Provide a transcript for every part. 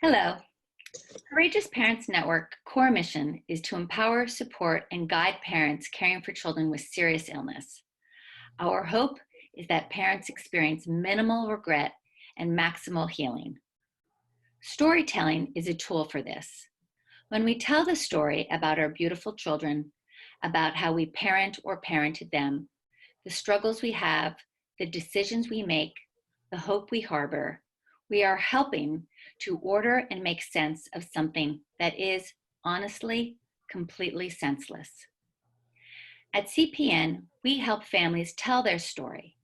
Hello. Courageous Parents Network core mission is to empower, support, and guide parents caring for children with serious illness. Our hope is that parents experience minimal regret and maximal healing. Storytelling is a tool for this. When we tell the story about our beautiful children, about how we parent or parented them, the struggles we have, the decisions we make, the hope we harbor, we are helping to order and make sense of something that is, honestly, completely senseless. At CPN, we help families tell their story,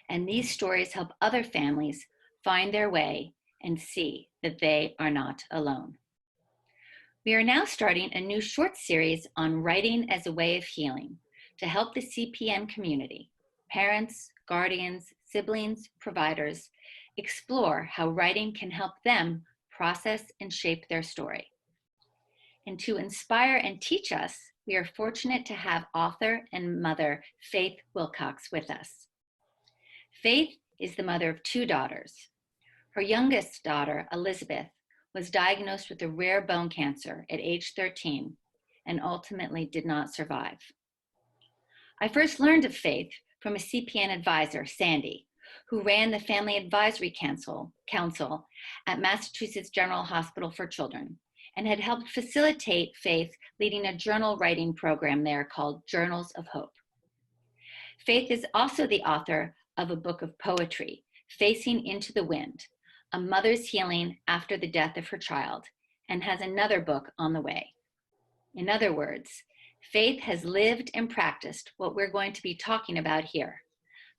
and these stories help other families find their way and see that they are not alone. We are now starting a new short series on writing as a way of healing to help the CPN community, parents, guardians, siblings, providers, explore how writing can help them process and shape their story. And to inspire and teach us, we are fortunate to have author and mother Faith Wilcox with us. Faith is the mother of two daughters. Her youngest daughter, Elizabeth, was diagnosed with a rare bone cancer at age 13 and ultimately did not survive. I first learned of Faith from a CPN advisor, Sandy, who ran the Family Advisory Council at Massachusetts General Hospital for Children and had helped facilitate Faith leading a journal writing program there called Journals of Hope. Faith is also the author of a book of poetry, Facing into the Wind, A Mother's Healing After the Death of Her Child, and has another book on the way. In other words, Faith has lived and practiced what we're going to be talking about here,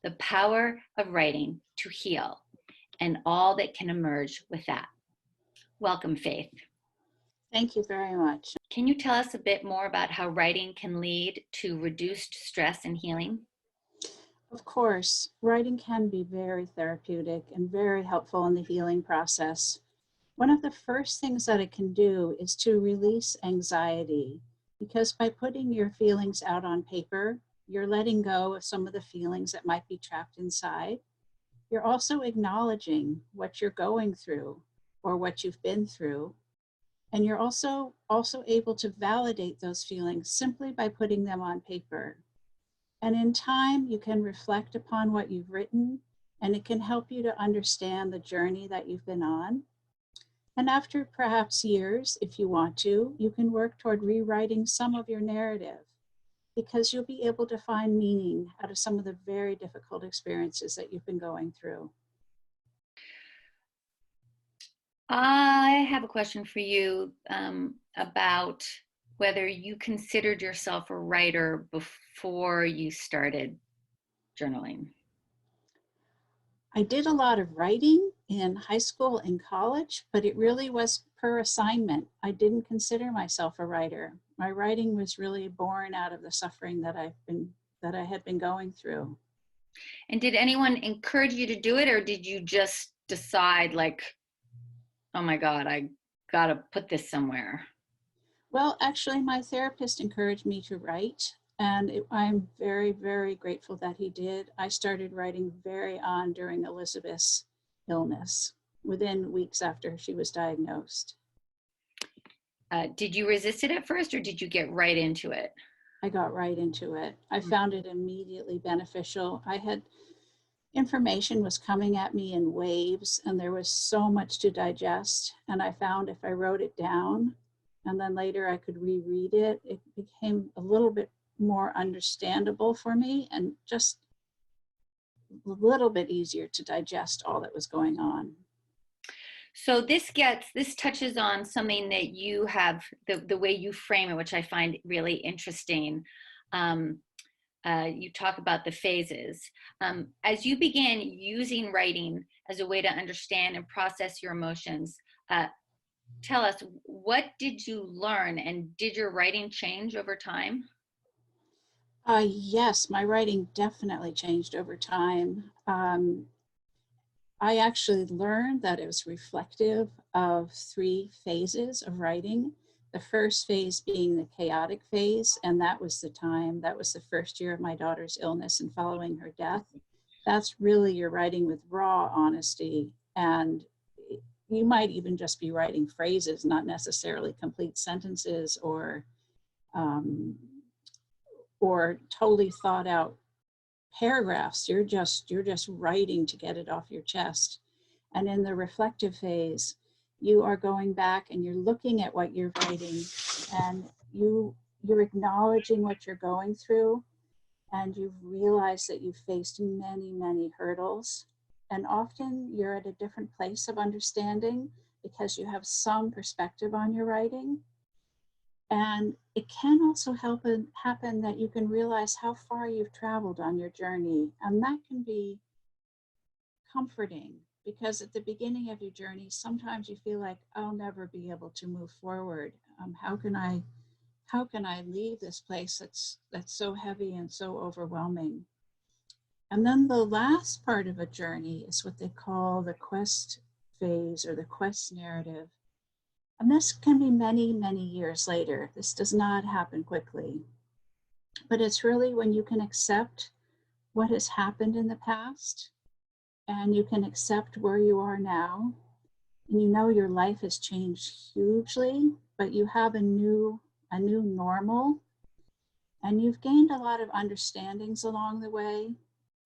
the power of writing to heal and all that can emerge with that. Welcome, Faith. Thank you very much. Can you tell us a bit more about how writing can lead to reduced stress and healing? Of course, writing can be very therapeutic and very helpful in the healing process. One of the first things that it can do is to release anxiety, because by putting your feelings out on paper, you're letting go of some of the feelings that might be trapped inside. You're also acknowledging what you're going through or what you've been through. And you're also able to validate those feelings simply by putting them on paper. And in time, you can reflect upon what you've written, and it can help you to understand the journey that you've been on. And after perhaps years, if you want to, you can work toward rewriting some of your narrative, because you'll be able to find meaning out of some of the very difficult experiences that you've been going through. I have a question for you about whether you considered yourself a writer before you started journaling. I did a lot of writing in high school and college, but it really was per assignment. I didn't consider myself a writer. My writing was really born out of the suffering that I had been going through. And did anyone encourage you to do it, or did you just decide, like, oh my God, I gotta put this somewhere? Well, actually, my therapist encouraged me to write, and I'm very, very grateful that he did. I started writing very on during Elizabeth's illness, within weeks after she was diagnosed. Did you resist it at first, or did you get right into it? I got right into it. I found it immediately beneficial. Information was coming at me in waves, and there was so much to digest. And I found if I wrote it down and then later I could reread it, it became a little bit more understandable for me and just a little bit easier to digest all that was going on. So this touches on something that you have, the way you frame it, which I find really interesting. You talk about the phases. As you began using writing as a way to understand and process your emotions, tell us, what did you learn, and did your writing change over time? Yes, my writing definitely changed over time. I actually learned that it was reflective of 3 phases of writing. The first phase being the chaotic phase, and that was the first year of my daughter's illness and following her death. That's really, you're writing with raw honesty, and you might even just be writing phrases, not necessarily complete sentences um, or totally thought out paragraphs. You're just writing to get it off your chest. And in the reflective phase, you are going back and you're looking at what you're writing, and you're acknowledging what you're going through, and you've realized that you've faced many, many hurdles. And often you're at a different place of understanding because you have some perspective on your writing. And it can also happen that you can realize how far you've traveled on your journey. And that can be comforting, because at the beginning of your journey, sometimes you feel like, I'll never be able to move forward. How can I leave this place that's so heavy and so overwhelming? And then the last part of a journey is what they call the quest phase, or the quest narrative. And this can be many, many years later. This does not happen quickly. But it's really when you can accept what has happened in the past, and you can accept where you are now. And you know your life has changed hugely, but you have a new normal. And you've gained a lot of understandings along the way.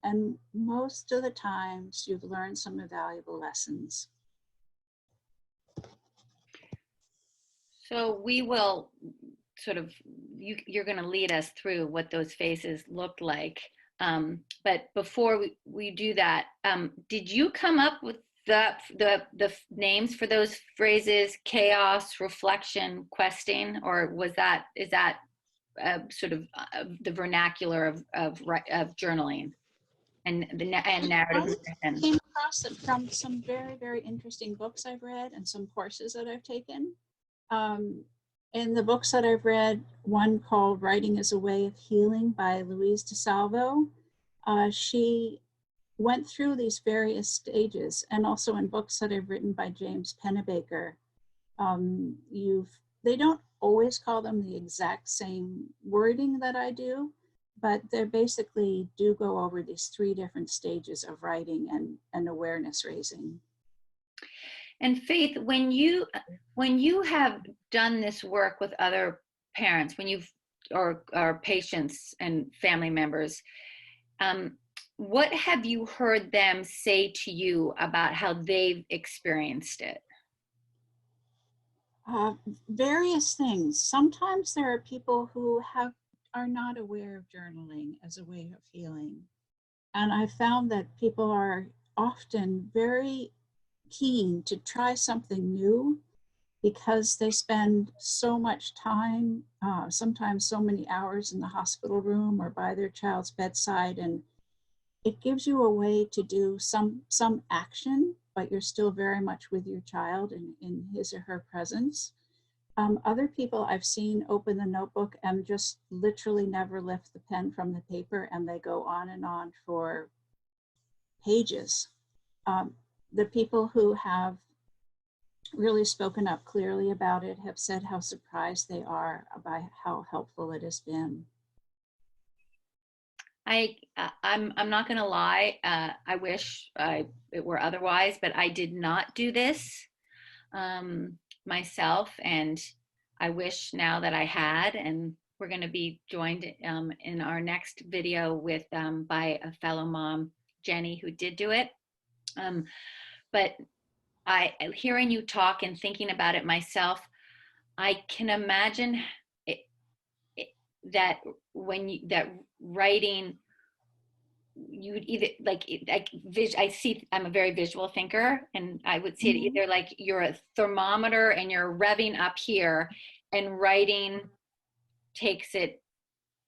And most of the times you've learned some valuable lessons. So we will sort of, you're going to lead us through what those phases looked like. But before we do that, did you come up with the names for those phrases: chaos, reflection, questing, or is that sort of the vernacular of journaling and narrative? I came across it from some very, very interesting books I've read and some courses that I've taken. In the books that I've read, one called Writing is a Way of Healing by Louise DeSalvo, she went through these various stages. And also in books that I've written by James Pennebaker, they don't always call them the exact same wording that I do, but they basically do go over these 3 different stages of writing and awareness raising. And Faith, when you have done this work with other parents, or patients and family members, what have you heard them say to you about how they've experienced it? Various things. Sometimes there are people who are not aware of journaling as a way of healing. And I found that people are often very keen to try something new because they spend so much time, sometimes so many hours in the hospital room or by their child's bedside, and it gives you a way to do some action, but you're still very much with your child in his or her presence. Other people I've seen open the notebook and just literally never lift the pen from the paper, and they go on and on for pages. The people who have really spoken up clearly about it have said how surprised they are by how helpful it has been. I'm not going to lie. I wish it were otherwise, but I did not do this myself, and I wish now that I had. And we're going to be joined in our next video with by a fellow mom, Jenny, who did do it. But hearing you talk and thinking about it myself, I can imagine that that writing, you'd either I'm a very visual thinker, and I would see it either like you're a thermometer and you're revving up here, and writing takes it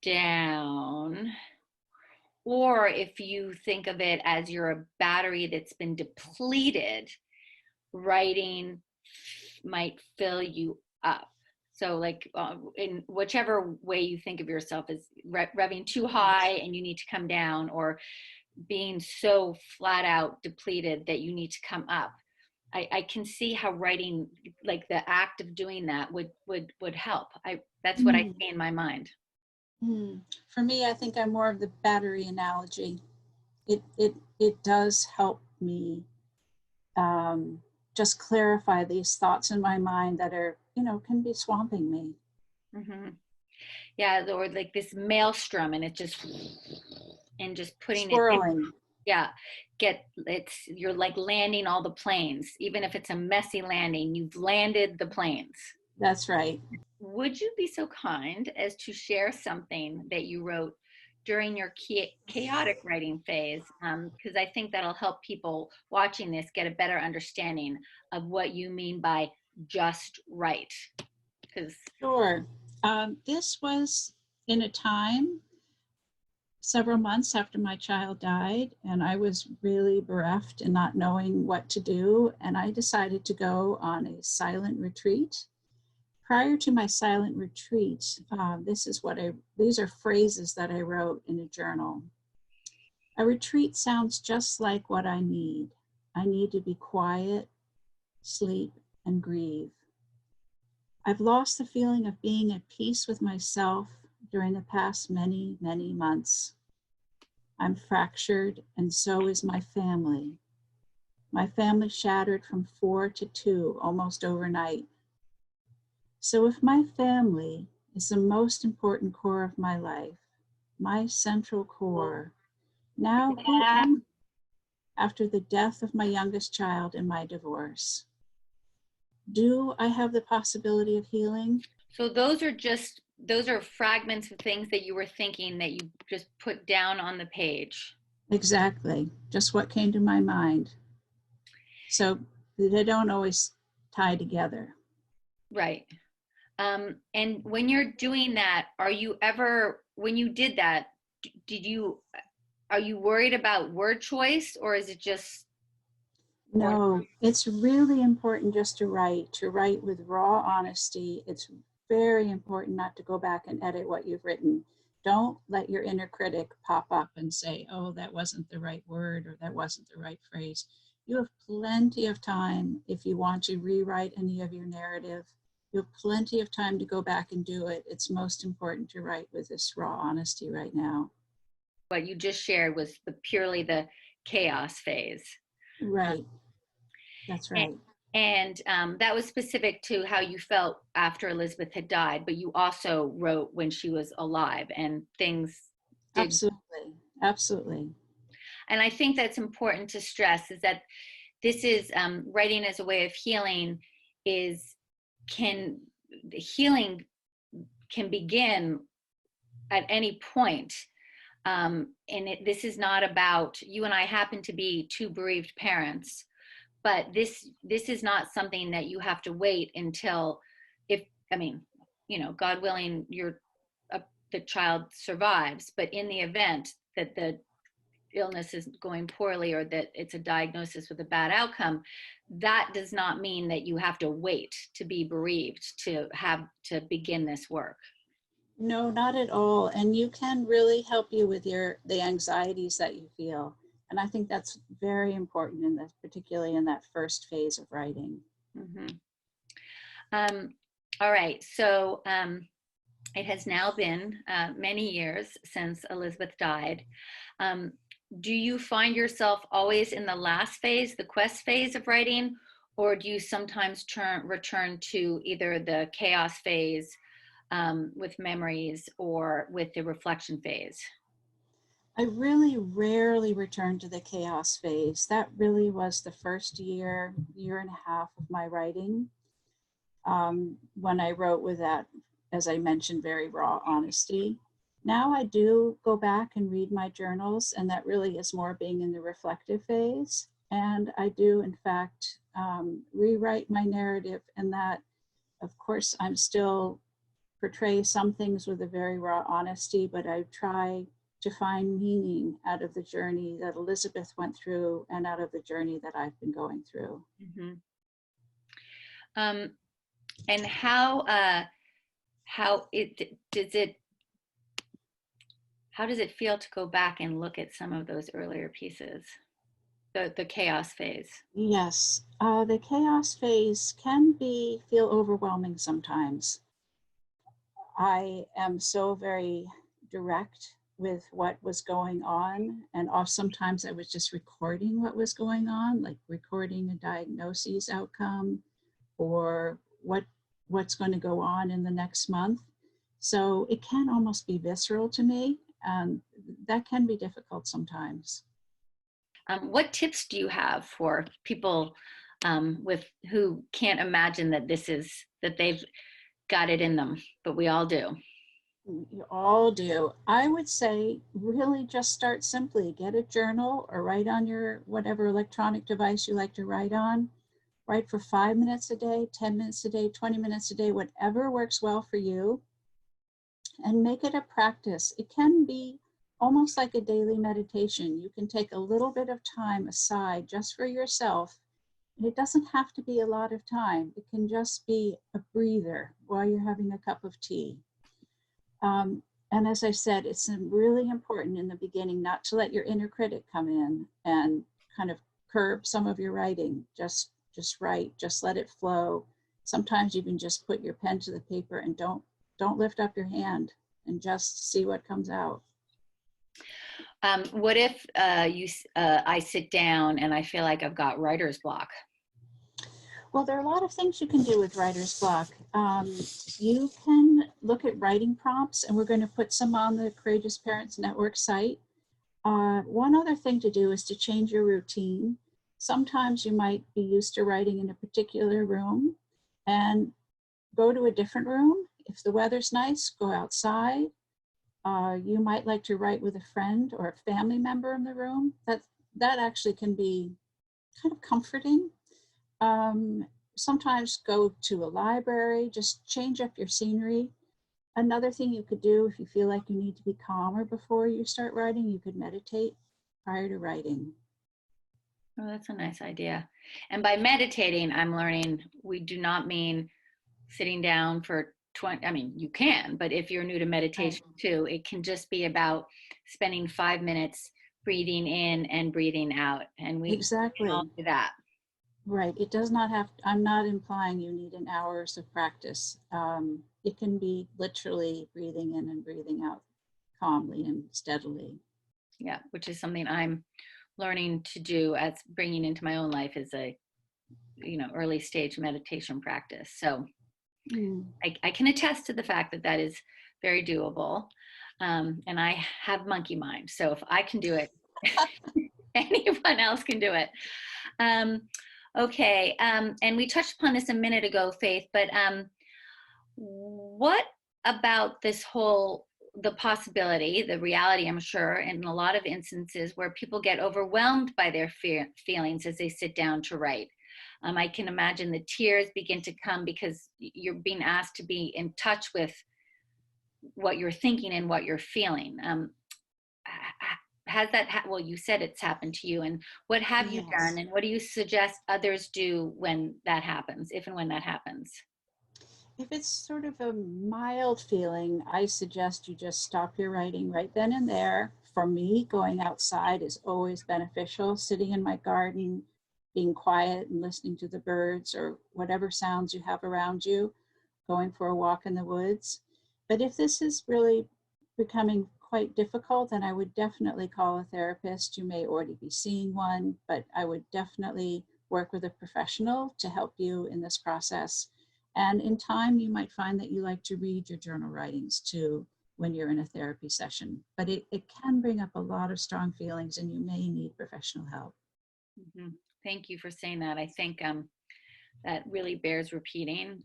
down. Or if you think of it as you're a battery that's been depleted, writing might fill you up. So like in whichever way you think of yourself as revving too high and you need to come down, or being so flat out depleted that you need to come up. I can see how writing, like the act of doing that would help. That's what I see in my mind. For me, I think I'm more of the battery analogy. It does help me just clarify these thoughts in my mind that are, can be swamping me. Mm-hmm. Yeah, or like this maelstrom, and just putting it in. Swirling. Yeah, you're like landing all the planes. Even if it's a messy landing, you've landed the planes. That's right. Would you be so kind as to share something that you wrote during your chaotic writing phase? Because I think that'll help people watching this get a better understanding of what you mean by just right. Because Sure. This was in a time several months after my child died, and I was really bereft and not knowing what to do. And I decided to go on a silent retreat. Prior to my silent retreat, these are phrases that I wrote in a journal. A retreat sounds just like what I need. I need to be quiet, sleep, and grieve. I've lost the feeling of being at peace with myself during the past many, many months. I'm fractured, and so is my family. My family shattered from 4 to 2 almost overnight. So if my family is the most important core of my life, my central core, now who am I after the death of my youngest child and my divorce? Do I have the possibility of healing? so those are fragments of things that you were thinking that you just put down on the page. Exactly, just what came to my mind. So they don't always tie together. Right. And when you're doing that, when you did that, are you worried about word choice, or is it just, or No, it's really important just to write with raw honesty. It's very important not to go back and edit what you've written. Don't let your inner critic pop up and say, oh, that wasn't the right word or that wasn't the right phrase. You have plenty of time if you want to rewrite any of your narrative. You have plenty of time to go back and do it. It's most important to write with this raw honesty right now. what you just shared was purely the chaos phase? Right. That's And, right. that was specific to how you felt after Elizabeth had died, but you also wrote when she was alive, and things did. Absolutely. Absolutely. And I think that's important to stress, is that this is writing as a way of healing. Is can Healing can begin at any point. This is not about you and I happen to be two bereaved parents, but this is not something that you have to wait until, if I mean, God willing, the child survives. But in the event that the illness is going poorly, or that it's a diagnosis with a bad outcome, that does not mean that you have to wait to be bereaved to begin this work. No, not at all. And you can really help you with the anxieties that you feel. And I think that's very important particularly in that first phase of writing. Mm-hmm. All right. So it has now been many years since Elizabeth died. Do you find yourself always in the last phase, the quest phase of writing, or do you sometimes return to either the chaos phase with memories, or with the reflection phase? I really rarely return to the chaos phase. That really was the first year and a half of my writing, when I wrote with that, as I mentioned, very raw honesty. Now I do go back and read my journals, and that really is more being in the reflective phase. And I do, in fact, rewrite my narrative, and that, of course, I'm still portray some things with a very raw honesty, but I try to find meaning out of the journey that Elizabeth went through and out of the journey that I've been going through. Mm-hmm. And how does it feel to go back and look at some of those earlier pieces, the chaos phase? Yes, the chaos phase can feel overwhelming sometimes. I am so very direct with what was going on. And sometimes I was just recording what was going on, like recording a diagnosis outcome or what's going to go on in the next month. So it can almost be visceral to me, and that can be difficult sometimes. What tips do you have for people with who can't imagine that that they've got it in them, but we all do? You all do. I would say really just start simply. Get a journal or write on your whatever electronic device you like to write on. Write for 5 minutes a day, 10 minutes a day, 20 minutes a day, whatever works well for you, and make it a practice. It can be almost like a daily meditation. You can take a little bit of time aside just for yourself. And it doesn't have to be a lot of time. It can just be a breather while you're having a cup of tea. And as I said, it's really important in the beginning not to let your inner critic come in and kind of curb some of your writing. Just write, just let it flow. Sometimes you can just put your pen to the paper and don't lift up your hand and just see what comes out. What if I sit down and I feel like I've got writer's block? Well, there are a lot of things you can do with writer's block. You can look at writing prompts, and we're going to put some on the Courageous Parents Network site. One other thing to do is to change your routine. Sometimes you might be used to writing in a particular room and go to a different room. If the weather's nice, go outside. You might like to write with a friend or a family member in the room. That actually can be kind of comforting. Sometimes go to a library, just change up your scenery. Another thing you could do if you feel like you need to be calmer before you start writing, you could meditate prior to writing. Oh, that's a nice idea. And by meditating, I'm learning we do not mean sitting down for 20, I mean, you can, but if you're new to meditation too, it can just be about spending 5 minutes breathing in and breathing out. And we Exactly. can all do that. Right. It does not have, I'm not implying you need an hours of practice. It can be literally breathing in and breathing out calmly and steadily. Yeah, which is something I'm learning to do as bringing into my own life as a, early stage meditation practice. So I can attest to the fact that that is very doable. And I have monkey mind. So if I can do it, anyone else can do it. Okay. And we touched upon this a minute ago, Faith, but what about the possibility, the reality, I'm sure, in a lot of instances where people get overwhelmed by their feelings as they sit down to write? I can imagine the tears begin to come because you're being asked to be in touch with what you're thinking and what you're feeling. Has that, well, you said it's happened to you, and what have you done, and what do you suggest others do when that happens, if and when that happens? If it's sort of a mild feeling, I suggest you just stop your writing right then and there. For me, going outside is always beneficial. Sitting in my garden, being quiet and listening to the birds or whatever sounds you have around you, going for a walk in the woods. But if this is really becoming quite difficult, then I would definitely call a therapist. You may already be seeing one, but I would definitely work with a professional to help you in this process. And in time, you might find that you like to read your journal writings too when you're in a therapy session. But it can bring up a lot of strong feelings, and you may need professional help. Mm-hmm. Thank you for saying that. I think that really bears repeating.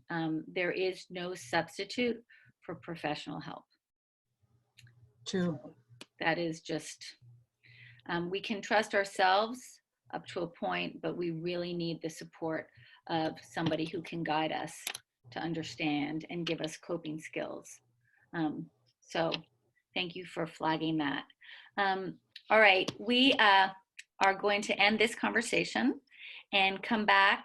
There is no substitute for professional help. True. So that is just, we can trust ourselves up to a point, but we really need the support of somebody who can guide us to understand and give us coping skills. So thank you for flagging that. All right, we are going to end this conversation and come back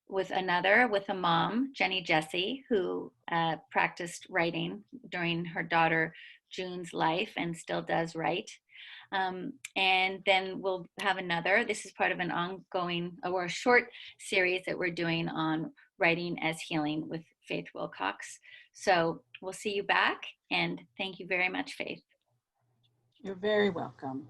with a mom, Jenny Jesse, who practiced writing during her daughter June's life and still does write. And then we'll have another. This is part of an ongoing or a short series that we're doing on writing as healing with Faith Wilcox. So we'll see you back, and thank you very much, Faith. You're very welcome.